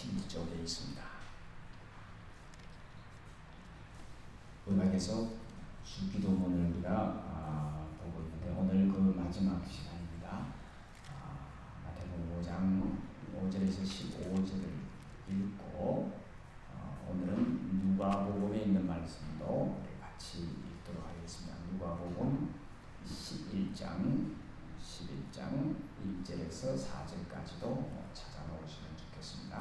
12쪽에 있습니다. 음악에서 주기도문을 우리가 보고 있는데 오늘 그 마지막 시간입니다. 마태복음 5장 5절에서 15절을 읽고 오늘은 누가복음에 있는 말씀도 우리 같이 읽도록 하겠습니다. 누가복음 11장 1절에서 4절까지도 찾아놓으시면 좋겠습니다.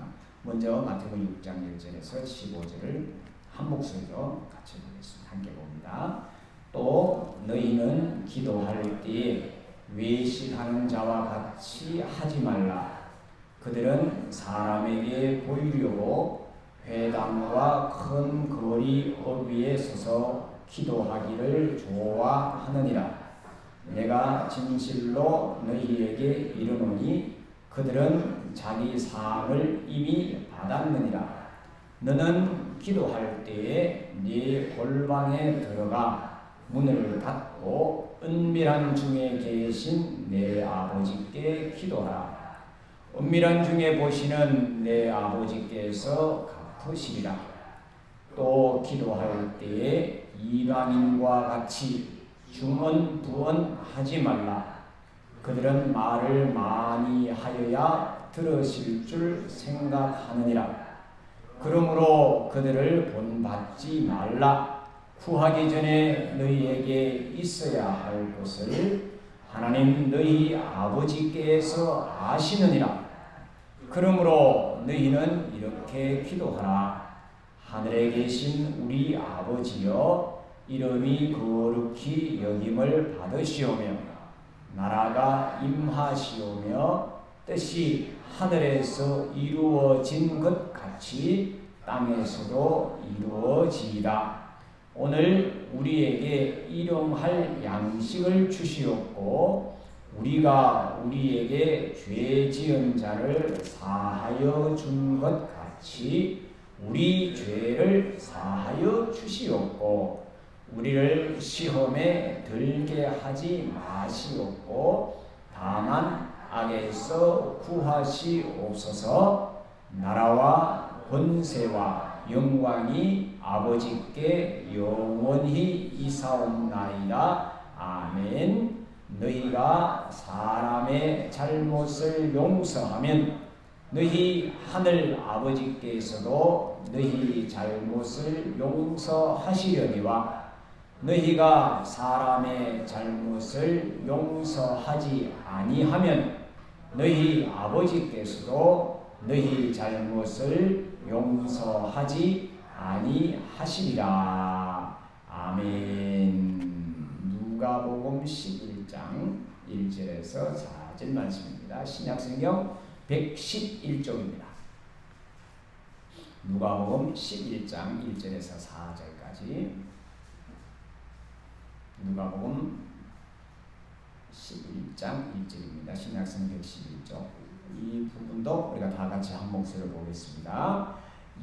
먼저 마태복음 6장 1절에서 15절을 한 목소리로 같이 보겠습니다. 함께 봅니다. 또 너희는 기도할 때에 외식하는 자와 같이 하지 말라. 그들은 사람에게 보이려고 회당과 큰 거리 어귀에 서서 기도하기를 좋아하느니라. 내가 진실로 너희에게 이르노니 그들은 자기 상을 이미 받았느니라. 너는 기도할 때에 네 골방에 들어가 문을 닫고 은밀한 중에 계신 내 아버지께 기도하라. 은밀한 중에 보시는 내 아버지께서 갚으시리라. 또 기도할 때에 이방인과 같이 중언부언하지 말라. 그들은 말을 많이 하여야 들으실 줄 생각하느니라. 그러므로 그들을 본받지 말라. 구하기 전에 너희에게 있어야 할 것을 하나님 너희 아버지께서 아시느니라. 그러므로 너희는 이렇게 기도하라. 하늘에 계신 우리 아버지여, 이름이 거룩히 여김을 받으시오며 나라가 임하시오며 뜻이 하늘에서 이루어진 것 같이 땅에서도 이루어지이다. 오늘 우리에게 일용할 양식을 주시옵고 우리가 우리에게 죄 지은 자를 사하여 준 것 같이 우리 죄를 사하여 주시옵고 우리를 시험에 들게 하지 마시옵고 다만 악에서 구하시옵소서. 나라와 권세와 영광이 아버지께 영원히 이사옵나이다. 아멘. 너희가 사람의 잘못을 용서하면 너희 하늘 아버지께서도 너희 잘못을 용서하시려니와 너희가 사람의 잘못을 용서하지 아니하면 너희 아버지께서도 너희 잘못을 용서하지 아니하시리라. 아멘. 누가복음 11장 1절에서 4절 말씀입니다. 신약성경 111쪽입니다. 누가복음 11장 1절에서 4절까지 누가복음 11장 1절입니다. 신약성경 11쪽. 이 부분도 우리가 다 같이 한 목소리로 보겠습니다.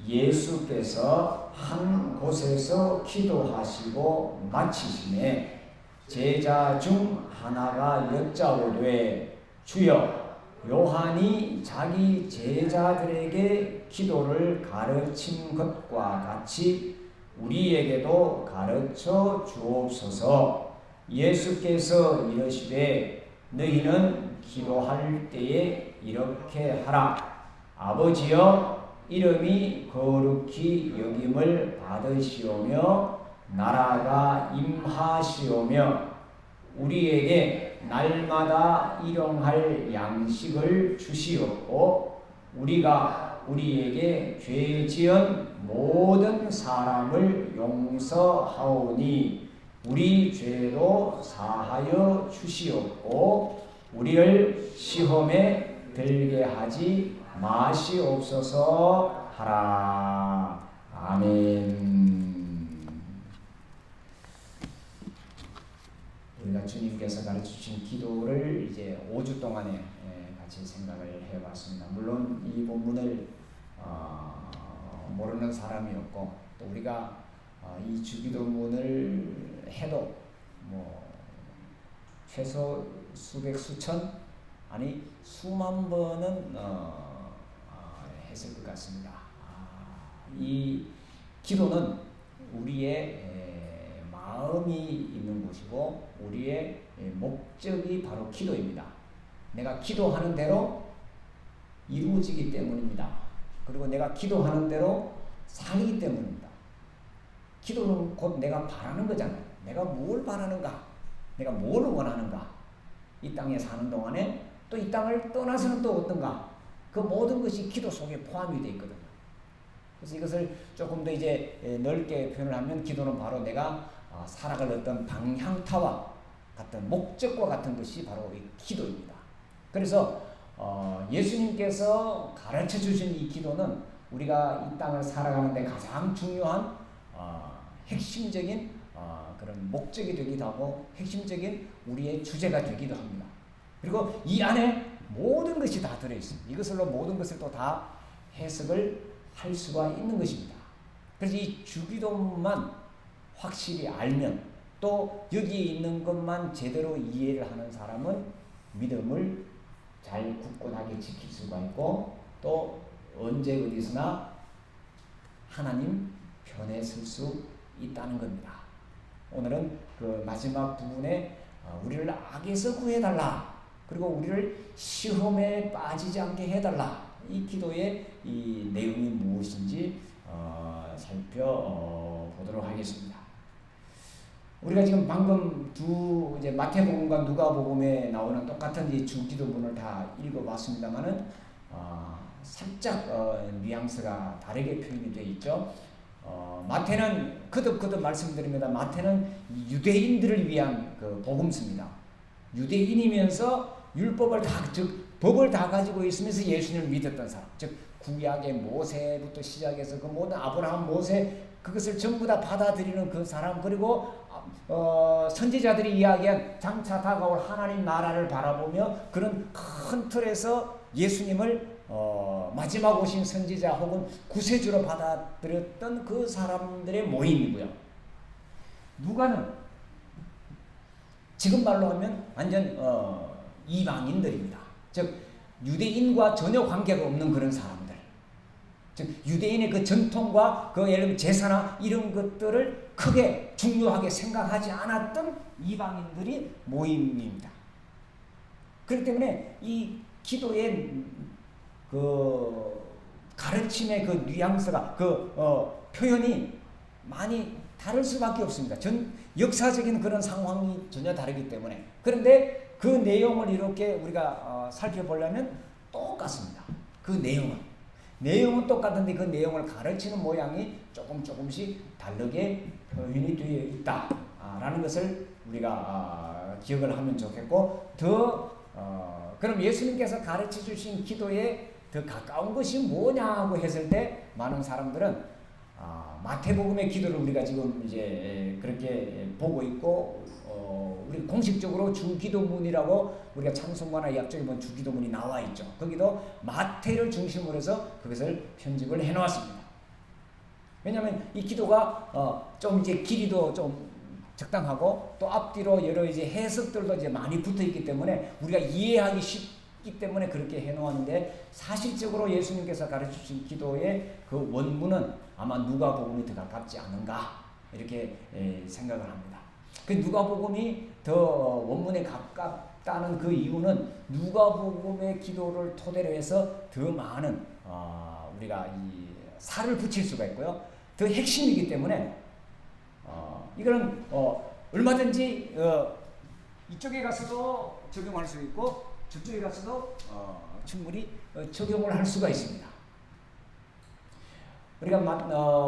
예수께서 한 곳에서 기도하시고 마치심에 제자 중 하나가 여짜오되 주여, 요한이 자기 제자들에게 기도를 가르친 것과 같이 우리에게도 가르쳐 주옵소서. 예수께서 이르시되 너희는 기도할 때에 이렇게 하라. 아버지여, 이름이 거룩히 여김을 받으시오며 나라가 임하시오며 우리에게 날마다 일용할 양식을 주시옵고 우리가 우리에게 죄 지은 모든 사람을 용서하오니 우리 죄도 사하여 주시옵고 우리를 시험에 들게 하지 마시옵소서 하라. 아멘. 우리가 주님께서 가르쳐주신 기도를 이제 5주 동안에 같이 생각을 해봤습니다. 물론 이 본문을 모르는 사람이 없고 또 우리가 이 주기도문을 해도 뭐 최소 수백 수천 아니 수만 번은 했을 것 같습니다. 이 기도는 우리의 마음이 있는 곳이고 우리의 목적이 바로 기도입니다. 내가 기도하는 대로 이루어지기 때문입니다. 그리고 내가 기도하는 대로 살기 때문입니다. 기도는 곧 내가 바라는 거잖아요. 내가 뭘 바라는가? 내가 뭘 원하는가? 이 땅에 사는 동안에 또 이 땅을 떠나서는 또 어떤가? 그 모든 것이 기도 속에 포함이 되어 있거든요. 그래서 이것을 조금 더 이제 넓게 표현을 하면 기도는 바로 내가 살아갈 어떤 방향타와 같은 목적과 같은 것이 바로 이 기도입니다. 그래서 예수님께서 가르쳐 주신 이 기도는 우리가 이 땅을 살아가는데 가장 중요한 핵심적인 그런 목적이 되기도 하고 핵심적인 우리의 주제가 되기도 합니다. 그리고 이 안에 모든 것이 다 들어있습니다. 이것으로 모든 것을 또 다 해석을 할 수가 있는 것입니다. 그래서 이 주기도만 확실히 알면 또 여기에 있는 것만 제대로 이해를 하는 사람은 믿음을 잘 굳건하게 지킬 수가 있고 또 언제 어디서나 하나님 편에 설 수 있다는 겁니다. 오늘은 그 마지막 부분에 우리를 악에서 구해달라 그리고 우리를 시험에 빠지지 않게 해달라 이 기도의 이 내용이 무엇인지 살펴보도록 하겠습니다. 우리가 지금 방금 이제 마태복음과 누가복음에 나오는 똑같은 이 주기도문을 다 읽어봤습니다만은 살짝 뉘앙스가 다르게 표현이 되어 있죠. 마태는 거듭 말씀드립니다. 마태는 유대인들을 위한 그 복음서입니다. 유대인이면서 율법을 즉 법을 다 가지고 있으면서 예수님을 믿었던 사람, 즉 구약의 모세부터 시작해서 그 모든 아브라함, 모세 그것을 전부 다 받아들이는 그 사람, 그리고 선지자들이 이야기한 장차 다가올 하나님 나라를 바라보며 그런 큰 틀에서 예수님을 마지막 오신 선지자 혹은 구세주로 받아들였던 그 사람들의 모임이고요. 누가는 지금 말로 하면 완전 이방인들입니다. 즉 유대인과 전혀 관계가 없는 그런 사람들. 즉 유대인의 그 전통과 그 예를 들면 제사나 이런 것들을 크게 중요하게 생각하지 않았던 이방인들이 모임입니다. 그렇기 때문에 이 기도의 그 가르침의 그 뉘앙스가 그 표현이 많이 다를 수밖에 없습니다. 역사적인 그런 상황이 전혀 다르기 때문에. 그런데 그 내용을 이렇게 우리가 살펴보려면 똑같습니다. 그 내용은 똑같은데 그 내용을 가르치는 모양이 조금씩 다르게 표현이 되어 있다라는 것을 우리가 기억을 하면 좋겠고 그럼 예수님께서 가르쳐 주신 기도에 더 가까운 것이 뭐냐고 했을 때 많은 사람들은 마태복음의 기도를 우리가 지금 이제 그렇게 보고 있고 우리 공식적으로 주기도문이라고 우리가 찬송가나 약적에 보면 주기도문이 나와 있죠. 거기도 마태를 중심으로 해서 그것을 편집을 해 놓았습니다. 왜냐하면 이 기도가 좀 이제 길이도 좀 적당하고 또 앞뒤로 여러 이제 해석들도 이제 많이 붙어 있기 때문에 우리가 이해하기 쉽기 때문에 그렇게 해 놓았는데 사실적으로 예수님께서 가르쳐 주신 기도의 그 원문은 아마 누가복음이 더 가깝지 않은가 이렇게 생각을 합니다. 그 누가복음이 더 원문에 가깝다는 그 이유는 누가복음의 기도를 토대로 해서 더 많은 우리가 이 살을 붙일 수가 있고요. 더 핵심이기 때문에 이거는 얼마든지 이쪽에 가서도 적용할 수 있고 저쪽에 가서도 충분히 적용을 할 수가 있습니다. 우리가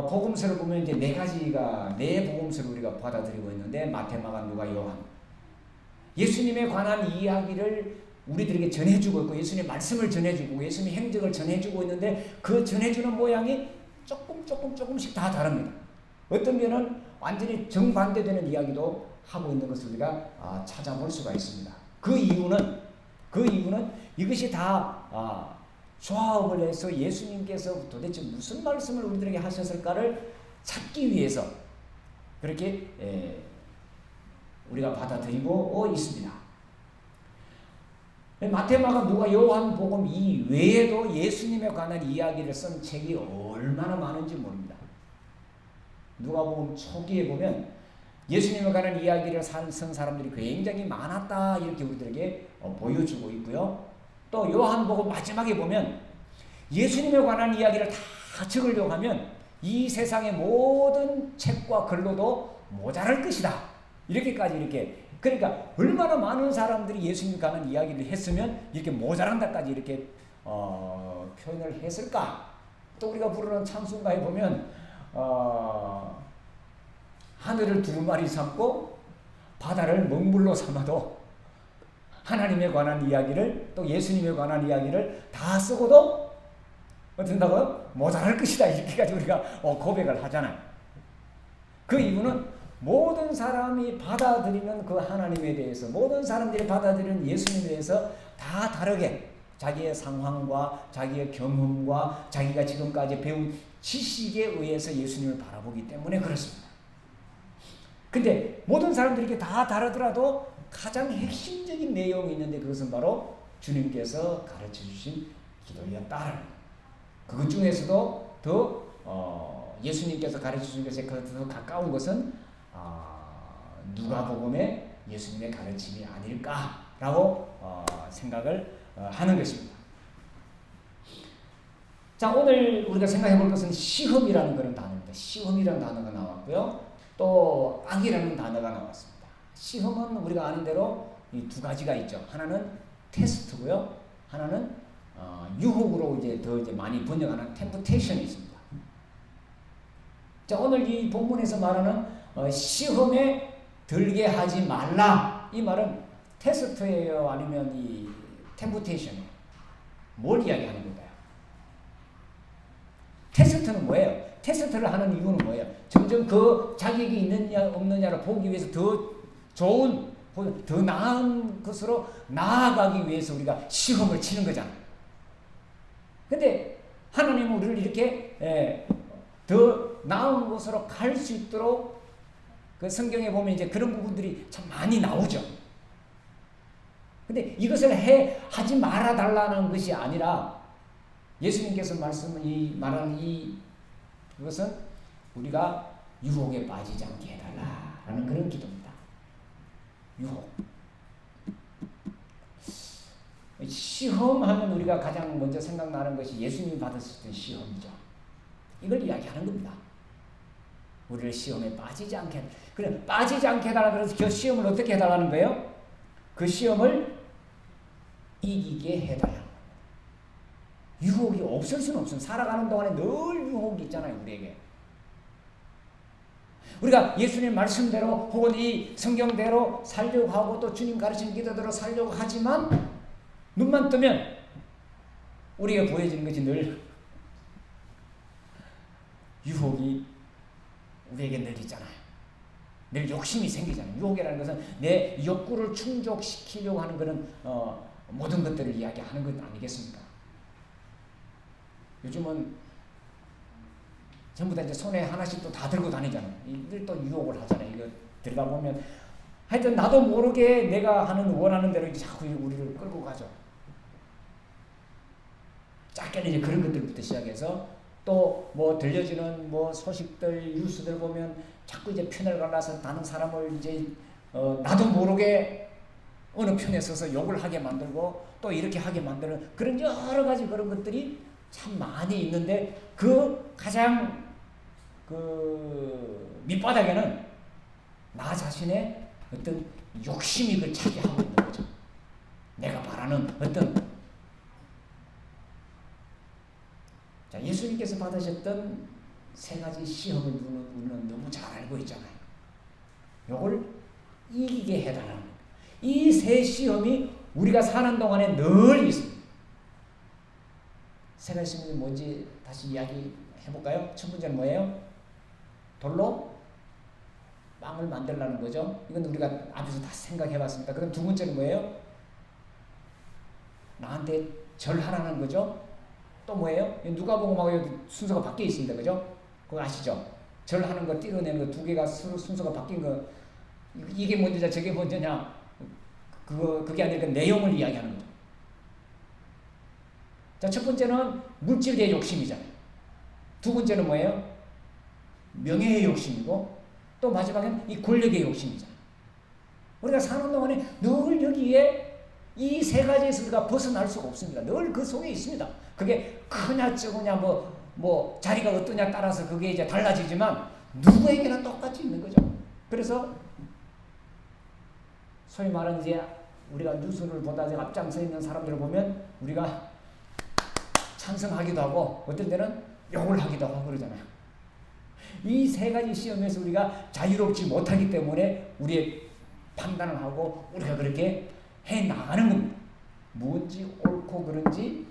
복음서를 보면 이제 네 복음서를 우리가 받아들이고 있는데 마태, 마가, 누가, 요한. 예수님에 관한 이야기를 우리들에게 전해주고 있고 예수님의 말씀을 전해주고 예수님의 행적을 전해주고 있는데 그 전해주는 모양이 조금씩 다 다릅니다. 어떤 면은 완전히 정반대되는 이야기도 하고 있는 것을 우리가 찾아볼 수가 있습니다. 그 이유는 이것이 다 조합을 해서 예수님께서 도대체 무슨 말씀을 우리들에게 하셨을까를 찾기 위해서 그렇게 우리가 받아들이고 있습니다. 마태, 마가, 누가, 요한복음 이 외에도 예수님에 관한 이야기를 쓴 책이 얼마나 많은지 모릅니다. 누가복음 초기에 보면 예수님에 관한 이야기를 쓴 사람들이 굉장히 많았다 이렇게 우리들에게 보여주고 있고요. 또 요한복음 마지막에 보면 예수님에 관한 이야기를 다 적으려고 하면 이 세상의 모든 책과 글로도 모자랄 것이다. 이렇게까지 이렇게 그러니까 얼마나 많은 사람들이 예수님에 관한 이야기를 했으면 이렇게 모자란다까지 이렇게 표현을 했을까? 또 우리가 부르는 찬송가에 보면 하늘을 두루마리 삼고 바다를 먹물로 삼아도 하나님에 관한 이야기를 또 예수님에 관한 이야기를 다 쓰고도 어떻다고요? 모자랄 것이다 이렇게까지 우리가 고백을 하잖아요. 그 이유는 모든 사람이 받아들이는 그 하나님에 대해서 모든 사람들이 받아들이는 예수님에 대해서 다 다르게 자기의 상황과 자기의 경험과 자기가 지금까지 배운 지식에 의해서 예수님을 바라보기 때문에 그렇습니다. 근데 모든 사람들이 이렇게 다 다르더라도 가장 핵심적인 내용이 있는데 그것은 바로 주님께서 가르쳐 주신 기도였다라는 거예요. 그것 중에서도 더 예수님께서 가르쳐 주신 것에 더 가까운 것은 누가복음의 예수님의 가르침이 아닐까라고 생각을 하는 것입니다. 자, 오늘 우리가 생각해 볼 것은 시험이라는 그런 단어입니다. 시험이라는 단어가 나왔고요. 또 악이라는 단어가 나왔습니다. 시험은 우리가 아는 대로 이 두 가지가 있죠. 하나는 테스트고요. 하나는 유혹으로 더 많이 번역하는 템프테이션이 있습니다. 자, 오늘 이 본문에서 말하는 시험에 들게 하지 말라. 이 말은 테스트예요? 아니면 이 템프테이션이에요? 뭘 이야기하는 건가요? 테스트는 뭐예요? 테스트를 하는 이유는 뭐예요? 점점 그 자격이 있느냐 없느냐를 보기 위해서 더 좋은, 더 나은 것으로 나아가기 위해서 우리가 시험을 치는 거잖아요. 근데 하나님은 우리를 이렇게 더 나은 곳으로 갈 수 있도록 그 성경에 보면 이제 그런 부분들이 참 많이 나오죠. 근데 이것을 하지 말아 달라는 것이 아니라 예수님께서 말하는 그것은 우리가 유혹에 빠지지 않게 해달라라는 그런 기도입니다. 유혹. 시험하면 우리가 가장 먼저 생각나는 것이 예수님이 받으셨던 시험이죠. 이걸 이야기하는 겁니다. 우리를 시험에 빠지지 않게, 그래 빠지지 않게 해달라 그래서 그 시험을 어떻게 해달라는 거예요? 그 시험을 이기게 해달라. 유혹이 없을 수는 없습니다. 살아가는 동안에 늘 유혹이 있잖아요, 우리에게. 우리가 예수님 말씀대로 혹은 이 성경대로 살려고 하고 또 주님 가르친 기도대로 살려고 하지만 눈만 뜨면 우리에게 보여지는 것이 늘 유혹이 우리에게 늘 있잖아요. 늘 욕심이 생기잖아요. 유혹이라는 것은 내 욕구를 충족시키려고 하는 그런 모든 것들을 이야기하는 것 아니겠습니까? 요즘은 전부 다 이제 손에 하나씩 또 다 들고 다니잖아요. 이들 또 유혹을 하잖아요. 이거 들어가 보면 하여튼 나도 모르게 내가 원하는 대로 자꾸 우리를 끌고 가죠. 작게는 이제 그런 것들부터 시작해서 또 뭐 들려지는 뭐 소식들 뉴스들 보면 자꾸 이제 편을 갈라서 다른 사람을 이제 나도 모르게 어느 편에 서서 욕을 하게 만들고 또 이렇게 하게 만드는 그런 여러 가지 그런 것들이 참 많이 있는데 그 가장 그 밑바닥에는 나 자신의 어떤 욕심이 그걸 차지하고 있는 거죠. 내가 바라는 어떤 자, 예수님께서 받으셨던 세 가지 시험을 우리는 너무 잘 알고 있잖아요. 이걸 이기게 해달라는 거예요. 이 세 시험이 우리가 사는 동안에 늘 있습니다. 세 가지 시험이 뭔지 다시 이야기해볼까요? 첫 번째는 뭐예요? 돌로 빵을 만들라는 거죠. 이건 우리가 앞에서 다 생각해봤습니다. 그럼 두 번째는 뭐예요? 나한테 절하라는 거죠. 또 뭐예요? 누가복음하고 순서가 바뀌어 있습니다. 그죠? 그거 아시죠? 절하는 거, 띄어내는 거 두 개가 순서가 바뀐 거. 이게 먼저냐 저게 먼저냐 그게 아니라 그 내용을 이야기하는 거죠. 자, 첫 번째는 물질의 욕심이잖아요. 두 번째는 뭐예요? 명예의 욕심이고, 또 마지막엔 이 권력의 욕심이잖아요. 우리가 사는 동안에 늘 여기에 이 세 가지에서 우리가 벗어날 수가 없습니다. 늘 그 속에 있습니다. 그게 크냐 적으냐 뭐 자리가 어떠냐 따라서 그게 이제 달라지지만 누구에게나 똑같이 있는 거죠. 그래서 소위 말하는 이제 우리가 뉴스를 보다 앞장서 있는 사람들을 보면 우리가 찬성하기도 하고 어떤 때는 욕을 하기도 하고 그러잖아요. 이 세 가지 시험에서 우리가 자유롭지 못하기 때문에 우리의 판단을 하고 우리가 그렇게 해 나가는 겁니다. 뭔지 옳고 그른지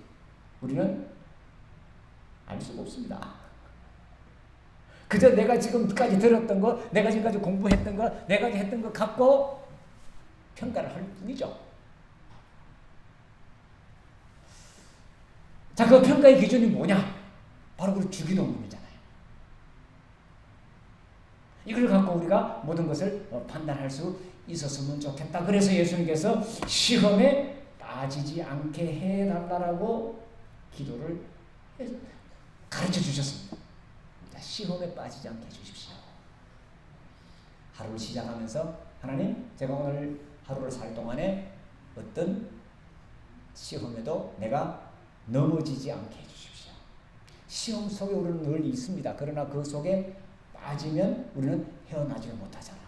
우리는 알 수가 없습니다. 그저 내가 지금까지 들었던 거, 내가 지금까지 공부했던 거, 내가 했던 거 갖고 평가를 할 뿐이죠. 자, 그 평가의 기준이 뭐냐? 바로 그 주기도문이잖아요. 이걸 갖고 우리가 모든 것을 판단할 수 있었으면 좋겠다. 그래서 예수님께서 시험에 빠지지 않게 해달라고 기도를 가르쳐 주셨습니다. 시험에 빠지지 않게 해주십시오. 하루를 시작하면서 하나님, 제가 오늘 하루를 살 동안에 어떤 시험에도 내가 넘어지지 않게 해주십시오. 시험 속에 우리는 늘 있습니다. 그러나 그 속에 빠지면 우리는 헤어나지를 못하잖아.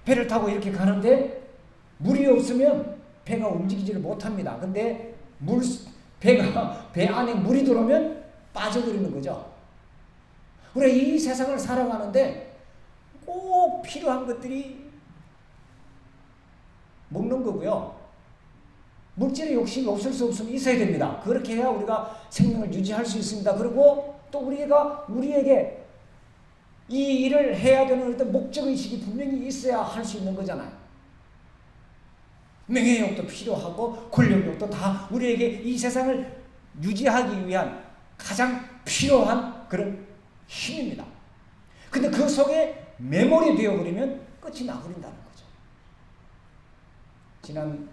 배를 타고 이렇게 가는데 물이 없으면 배가 움직이지를 못합니다. 근데 배가 배 안에 물이 들어오면 빠져버리는 거죠. 우리가 이 세상을 살아가는데 꼭 필요한 것들이 먹는 거고요. 물질의 욕심이 없을 수 없으면 있어야 됩니다. 그렇게 해야 우리가 생명을 유지할 수 있습니다. 그리고 또 우리에게 이 일을 해야 되는 어떤 목적의식이 분명히 있어야 할 수 있는 거잖아요. 명예욕도 필요하고 권력욕도 다 우리에게 이 세상을 유지하기 위한 가장 필요한 그런 힘입니다. 근데 그 속에 매몰이 되어버리면 끝이 나버린다는 거죠. 지난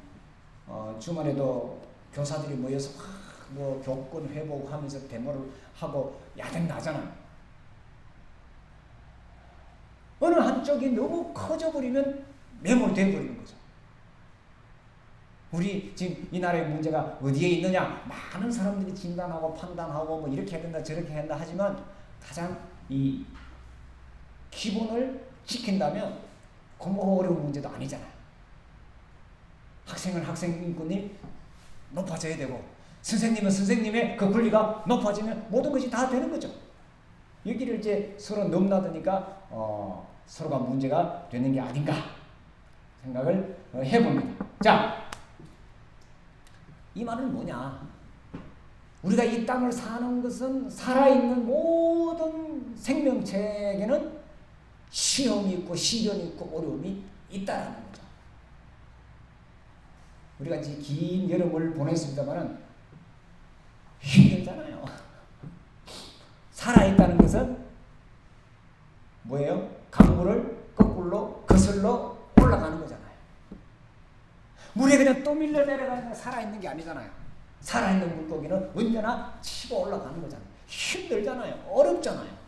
주말에도 교사들이 모여서 뭐 교권 회복하면서 데모를 하고 야단 나잖아요. 어느 한쪽이 너무 커져버리면 매몰되어버리는 거죠. 우리 지금 이 나라의 문제가 어디에 있느냐? 많은 사람들이 진단하고 판단하고 뭐 이렇게 해야 된다 저렇게 해야 된다 하지만 가장 이 기본을 지킨다면 공부가 어려운 문제도 아니잖아요. 학생은 학생 인권이 높아져야 되고 선생님은 선생님의 그 권리가 높아지면 모든 것이 다 되는 거죠. 여기를 이제 서로 넘나드니까 서로가 문제가 되는 게 아닌가 생각을 해봅니다. 자, 이 말은 뭐냐? 우리가 이 땅을 사는 것은 살아있는 모든 생명체에게는 시험이 있고 시련이 있고 어려움이 있다라는 거죠. 우리가 이제 긴 여름을 보냈습니다만은 힘들잖아요. 살아있다는 것은 뭐예요? 강물을 거꾸로 거슬러 올라가는 거잖아요. 물에 그냥 또 밀려 내려가는 게 살아있는 게 아니잖아요. 살아있는 물고기는 언제나 치고 올라가는 거잖아요. 힘들잖아요. 어렵잖아요.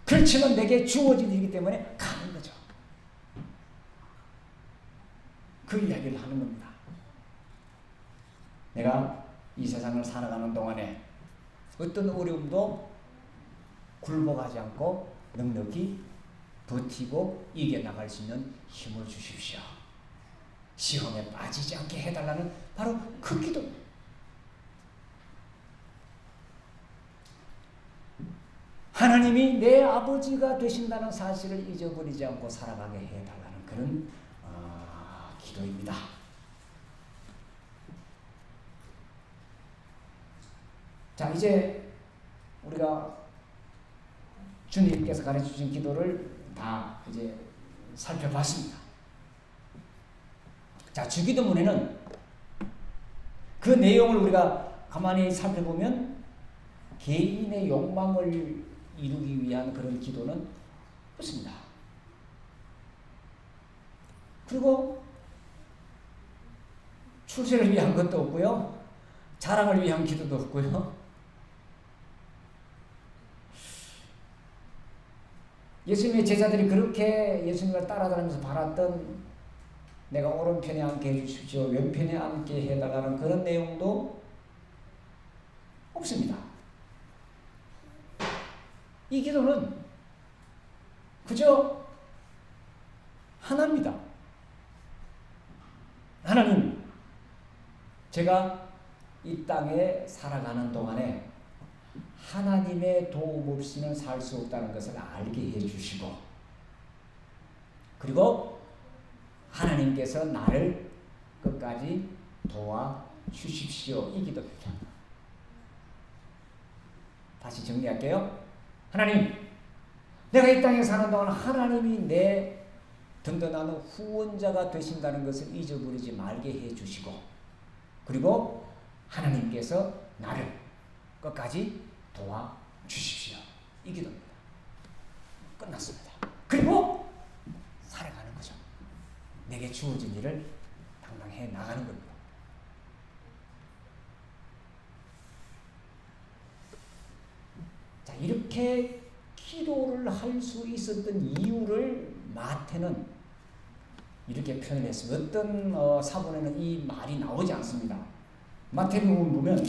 그렇지만 내게 주어진 일이기 때문에 가는 거죠. 그 이야기를 하는 겁니다. 내가 이 세상을 살아가는 동안에 어떤 어려움도 굴복하지 않고 넉넉히 버티고 이겨나갈 수 있는 힘을 주십시오. 시험에 빠지지 않게 해달라는 바로 그 기도. 하나님이 내 아버지가 되신다는 사실을 잊어버리지 않고 살아가게 해달라는 그런 기도입니다. 자, 이제 우리가 주님께서 가르쳐 주신 기도를 다 이제 살펴봤습니다. 자, 주기도문에는 그 내용을 우리가 가만히 살펴보면 개인의 욕망을 이루기 위한 그런 기도는 없습니다. 그리고 출세를 위한 것도 없고요. 자랑을 위한 기도도 없고요. 예수님의 제자들이 그렇게 예수님을 따라다니면서 바랐던 내가 오른편에 앉게 해주십시오, 왼편에 앉게 해달라는 그런 내용도 없습니다. 이 기도는 그저 하나입니다. 하나님, 제가 이 땅에 살아가는 동안에 하나님의 도움 없이는 살 수 없다는 것을 알게 해주시고, 그리고 하나님께서 나를 끝까지 도와주십시오. 이 기도입니다. 다시 정리할게요. 하나님, 내가 이 땅에 사는 동안 하나님이 내 든든한 후원자가 되신다는 것을 잊어버리지 말게 해주시고, 그리고 하나님께서 나를 끝까지 도와주십시오. 이 기도입니다. 끝났습니다. 그리고 살아가는 거죠. 내게 주어진 일을 당당히 나가는 겁니다. 자, 이렇게 기도를 할 수 있었던 이유를 마태는 이렇게 표현을 했습니다. 어떤 사본에는 이 말이 나오지 않습니다. 마태복음 보면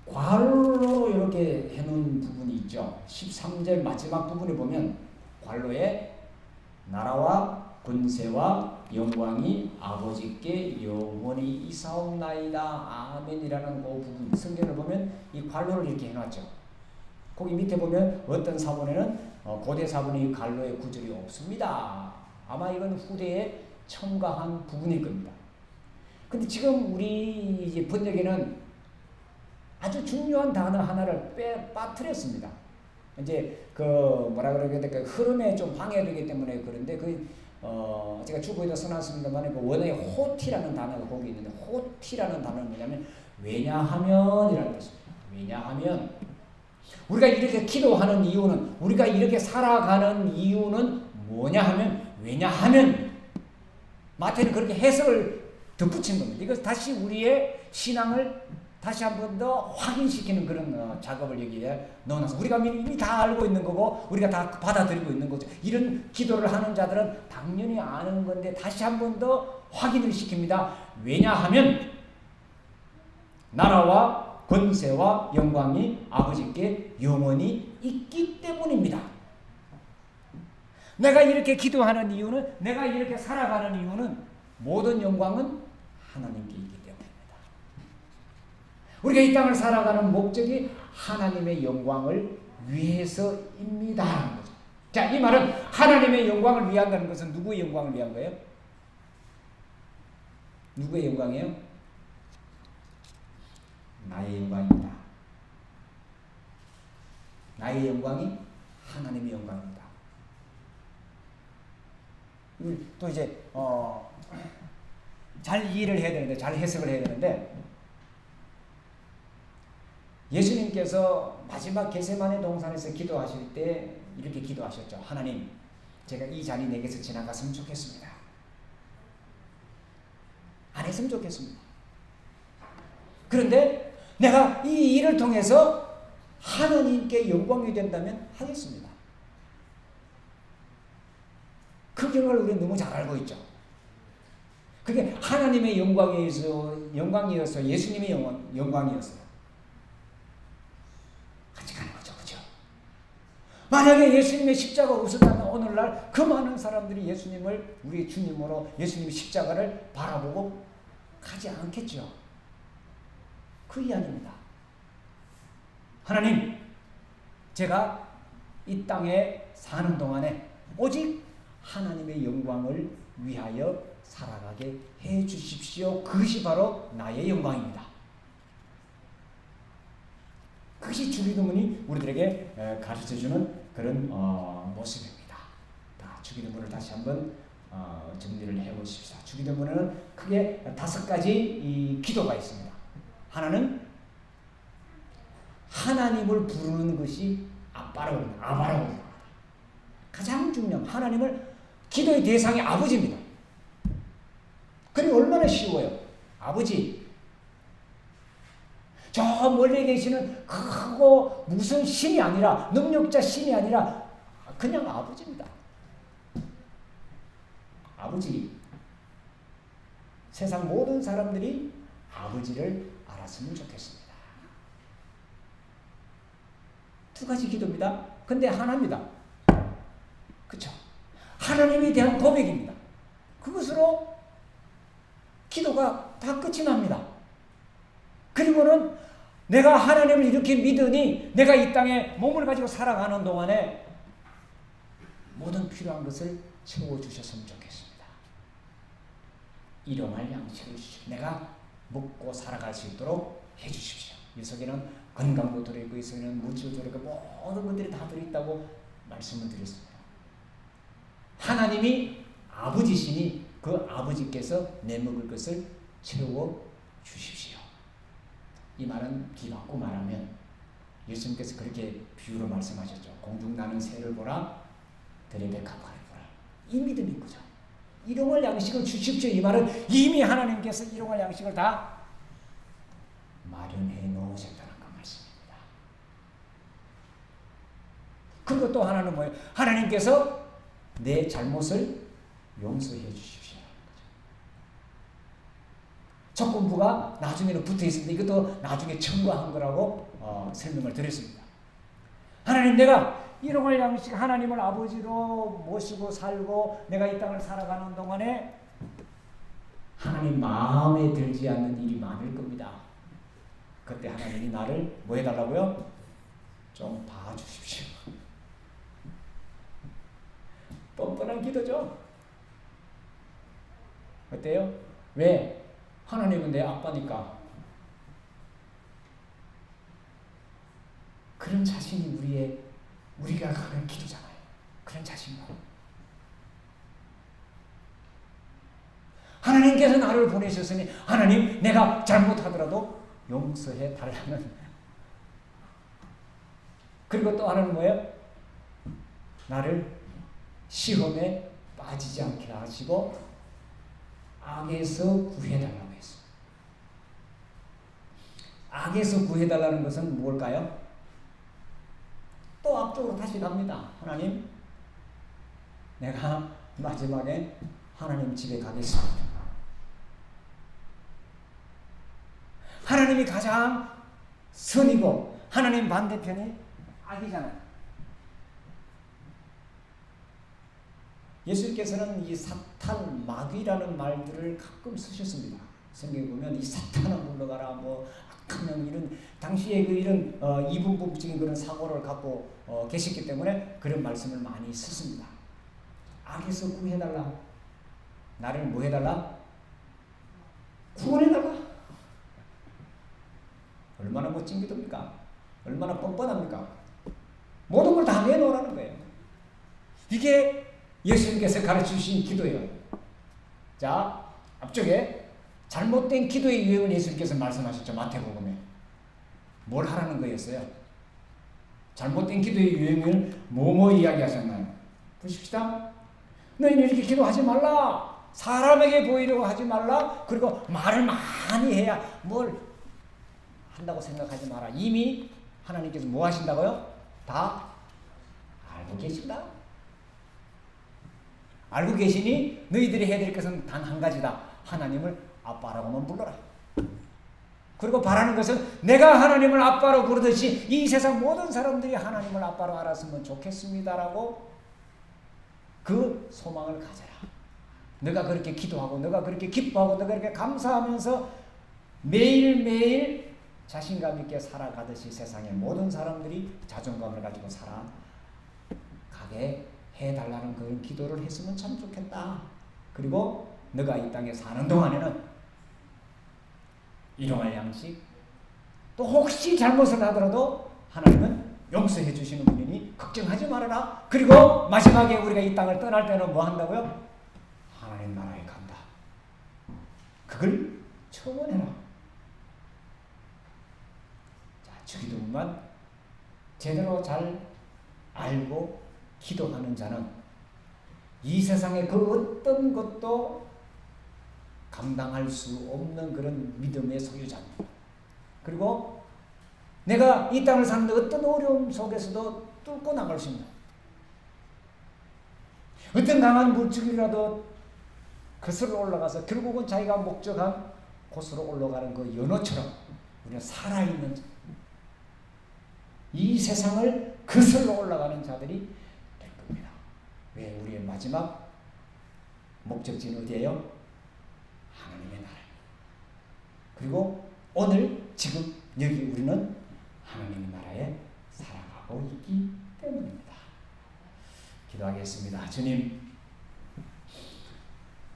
괄호로 이렇게 해놓은 부분이 있죠. 13절 마지막 부분에 보면 괄호에 나라와 권세와 영광이 아버지께 영원히 이사옵나이다. 아멘이라는 그 부분, 성경을 보면 이 괄호를 이렇게 해놨죠. 거기 밑에 보면 어떤 사본에는 고대 사본에 이 괄호의 구절이 없습니다. 아마 이건 후대에 첨가한 부분일 겁니다. 근데 지금 우리 이제 번역에는 아주 중요한 단어 하나를 빠뜨렸습니다. 이제 그 뭐라 그러게 될까, 흐름에 좀 방해되기 때문에 그런데 제가 주보에다 써놨습니다만 그 원어의 호티라는 단어가 거기 있는데, 호티라는 단어는 뭐냐면 왜냐하면이라는 뜻입니다. 왜냐하면 우리가 이렇게 기도하는 이유는, 우리가 이렇게 살아가는 이유는 뭐냐 하면, 왜냐하면, 마태는 그렇게 해석을 덧붙인 겁니다. 이거 다시 우리의 신앙을 다시 한 번 더 확인시키는 그런 작업을 여기에 넣어놔서, 우리가 이미 다 알고 있는 거고 우리가 다 받아들이고 있는 거죠. 이런 기도를 하는 자들은 당연히 아는 건데 다시 한 번 더 확인을 시킵니다. 왜냐하면 나라와 권세와 영광이 아버지께 영원히 있기 때문입니다. 내가 이렇게 기도하는 이유는, 내가 이렇게 살아가는 이유는 모든 영광은 하나님께 있기 때문입니다. 우리가 이 땅을 살아가는 목적이 하나님의 영광을 위해서입니다. 자, 이 말은 하나님의 영광을 위한다는 것은 누구의 영광을 위한 거예요? 누구의 영광이에요? 나의 영광입니다. 나의 영광이 하나님의 영광입니다. 또 이제 잘 이해를 해야 되는데, 잘 해석을 해야 되는데, 예수님께서 마지막 겟세마네 동산에서 기도하실 때 이렇게 기도하셨죠. 하나님, 제가 이 잔이 내게서 지나갔으면 좋겠습니다. 안 했으면 좋겠습니다. 그런데 내가 이 일을 통해서 하나님께 영광이 된다면 하겠습니다. 그 경험을 우리는 너무 잘 알고 있죠. 그게 하나님의 영광이어서 예수님의 영광이었어요. 같이 가는 거죠. 그죠? 만약에 예수님의 십자가가 없었다면 오늘날 그 많은 사람들이 예수님을 우리 주님으로 예수님의 십자가를 바라보고 가지 않겠죠. 그 이야기입니다. 하나님, 제가 이 땅에 사는 동안에 오직 하나님의 영광을 위하여 살아가게 해 주십시오. 그것이 바로 나의 영광입니다. 그것이 주기도문이 우리들에게 가르쳐주는 그런 모습입니다. 주기도문을 다시 한번 정리를 해보십시오. 주기도문에는 크게 5가지 이 기도가 있습니다. 하나는 하나님을 부르는 것이 아빠라고 합니다. 아바라고 합니다. 가장 중요한, 하나님을, 기도의 대상이 아버지입니다. 그리고 얼마나 쉬워요. 아버지. 저 멀리 계시는 크고 무슨 신이 아니라, 능력자 신이 아니라 그냥 아버지입니다. 아버지. 세상 모든 사람들이 아버지를 알았으면 좋겠습니다. 두 가지 기도입니다. 근데 하나입니다. 그렇죠? 하나님에 대한 고백입니다. 그것으로 기도가 다 끝이 납니다. 그리고는 내가 하나님을 이렇게 믿으니 내가 이 땅에 몸을 가지고 살아가는 동안에 모든 필요한 것을 채워주셨으면 좋겠습니다. 일용할 양식을 주시고 내가 먹고 살아갈 수 있도록 해주십시오. 이 속에는 건강도 들어있고 이 속에는 물질도 들어있고 모든 것들이 다 들어있다고 말씀을 드렸습니다. 하나님이 아버지시니 그 아버지께서 내 먹을 것을 채워주십시오. 이 말은 뒤바꿔 말하면 예수님께서 그렇게 비유로 말씀하셨죠. 공중 나는 새를 보라 들의 백합화를 보라. 이 믿음인 거죠. 일용할 양식을 주십시오. 이 말은 이미 하나님께서 일용할 양식을 다 마련해 놓으셨다는 그 말씀입니다. 그리고 또 하나는 뭐예요? 하나님께서 내 잘못을 용서해 주십시오. 조건부가 나중에는 붙어 있습니다. 이것도 나중에 첨가한 거라고 설명을 드렸습니다. 하나님, 내가 일용할 양식 하나님을 아버지로 모시고 살고 내가 이 땅을 살아가는 동안에 하나님 마음에 들지 않는 일이 많을 겁니다. 그때 하나님이 나를 뭐 해달라고요? 좀 봐주십시오. 뻔뻔한 기도죠. 어때요? 왜? 하나님은 내 아빠니까. 그런 자신이 우리가 하는 기도잖아요. 그런 자신과 하나님께서 나를 보내셨으니 하나님 내가 잘못하더라도 용서해 달라는. 그리고 또 하나는 뭐예요? 나를 시험에 빠지지 않게 하시고 악에서 구해달라고 했어요. 악에서 구해달라는 것은 뭘까요? 또 앞쪽으로 다시 갑니다. 하나님, 내가 마지막에 하나님 집에 가겠습니다. 하나님이 가장 선이고 하나님 반대편이 악이잖아요. 예수님께서는 이 사탄, 마귀라는 말들을 가끔 쓰셨습니다. 성경에 보면 이 사탄을 물러가라, 뭐 악한 영, 이런 당시에 그 이런 이분법적인 그런 사고를 갖고 계셨기 때문에 그런 말씀을 많이 쓰십니다. 악에서 구해달라. 나를 뭐 해달라? 구원해달라. 얼마나 멋진 기도입니까? 얼마나 뻔뻔합니까? 모든 걸 다 내놓으라는 거예요. 이게 예수님께서 가르쳐주신 기도예요. 자, 앞쪽에 잘못된 기도의 유형을 예수님께서 말씀하셨죠. 마태복음에. 뭘 하라는 거였어요? 잘못된 기도의 유형을 뭐뭐 이야기하셨나요? 보십시다. 너희는 이렇게 기도하지 말라. 사람에게 보이려고 하지 말라. 그리고 말을 많이 해야 뭘 한다고 생각하지 마라. 이미 하나님께서 뭐 하신다고요? 다 알고 계신다. 알고 계시니 너희들이 해야 될 것은 단 한 가지다. 하나님을 아빠라고만 불러라. 그리고 바라는 것은 내가 하나님을 아빠로 부르듯이 이 세상 모든 사람들이 하나님을 아빠로 알았으면 좋겠습니다라고 그 소망을 가져라. 너가 그렇게 기도하고 너가 그렇게 기뻐하고 너가 그렇게 감사하면서 매일매일 자신감 있게 살아가듯이 세상의 모든 사람들이 자존감을 가지고 살아가게 해달라는 그런 기도를 했으면 참 좋겠다. 그리고 너가 이 땅에 사는 동안에는 일용할 양식, 또 혹시 잘못을 하더라도 하나님은 용서해 주시는 분이니 걱정하지 말아라. 그리고 마지막에 우리가 이 땅을 떠날 때는 뭐 한다고요? 하나님 나라에 간다. 그걸 청원해라. 자, 주기도문만 제대로 잘 알고 기도하는 자는 이 세상의 그 어떤 것도 감당할 수 없는 그런 믿음의 소유자입니다. 그리고 내가 이 땅을 사는데 어떤 어려움 속에서도 뚫고 나갈 수 있는, 어떤 강한 물줄기라도 거슬러 올라가서 결국은 자기가 목적한 곳으로 올라가는 그 연어처럼 우리는 살아있는 자, 이 세상을 거슬러 올라가는 자들이 될 겁니다. 왜? 우리의 마지막 목적지는 어디예요? 하나님의 나라입니다. 그리고 오늘 지금 여기 우리는 하나님의 나라에 살아가고 있기 때문입니다. 기도하겠습니다. 주님,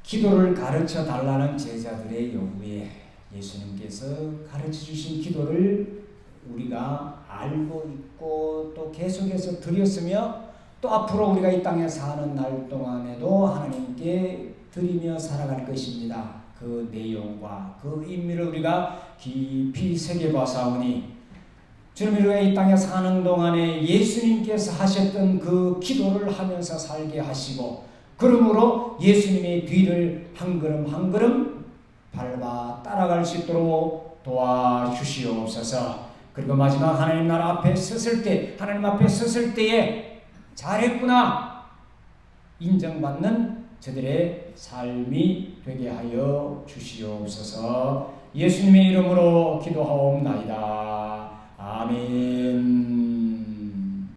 기도를 가르쳐 달라는 제자들의 요구에 예수님께서 가르쳐 주신 기도를 우리가 알고 있고 또 계속해서 드렸으며 또 앞으로 우리가 이 땅에 사는 날 동안에도 하나님께 드리며 살아갈 것입니다. 그 내용과 그 의미를 우리가 깊이 새겨봐사오니 주님, 우리가 이 땅에 사는 동안에 예수님께서 하셨던 그 기도를 하면서 살게 하시고 그러므로 예수님의 뒤를 한 걸음 한 걸음 밟아 따라갈 수 있도록 도와주시옵소서. 그리고 마지막 하나님 나라 앞에 섰을 때, 하나님 앞에 섰을 때에 잘했구나 인정받는 저들의 삶이 되게 하여 주시옵소서. 예수님의 이름으로 기도하옵나이다. 아멘.